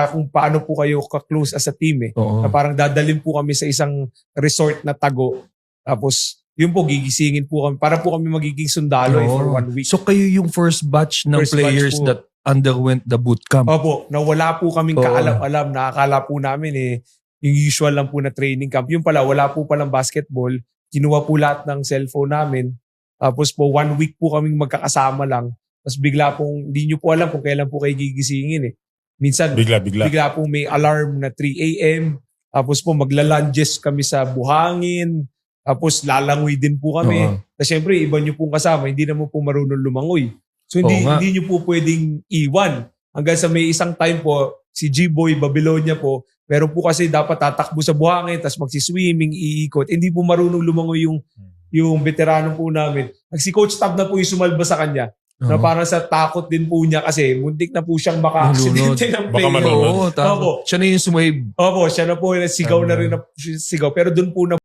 kung paano po kayo ka-close as a team eh. Oo. Na parang dadalhin po kami sa isang resort na tago. Tapos, yun po, gigisingin po kami. Para po kami magiging sundalo for 1 week. So kayo yung first batch ng First players batch po. that underwent the bootcamp. Opo, na wala po kaming Oo. kaalam-alam. Nakakala po namin yung usual lang po na training camp. Yung pala, wala po palang basketball. Kinuha po lahat ng cellphone namin. Tapos po, 1 week po kaming magkakasama lang. Tapos bigla pong, hindi nyo po alam kung kailan po kayo gigisingin eh. Minsan, bigla pong may alarm na 3 a.m. Tapos po, magla-lunges kami sa buhangin. Tapos lalangoy din po kami. Oo. Tapos syempre, iba nyo pong kasama, hindi naman po marunong lumangoy. So hindi nyo po pwedeng iwan. Hanggang sa may isang time po, si G-Boy Babylonia po, meron po kasi dapat tatakbo sa buhangin, tapos magsiswimming, iikot. Hindi po marunong lumangoy yung veterano po namin. Si Coach Tab na po yung sumalba sa kanya. Na parang sa takot din po niya kasi muntik na po siyang maka-aksidente ng Baka player. malunod. Oo, tama. Opo. Siya na yung sumave. Opo, siya na po, sigaw na rin na sigaw. Pero doon po na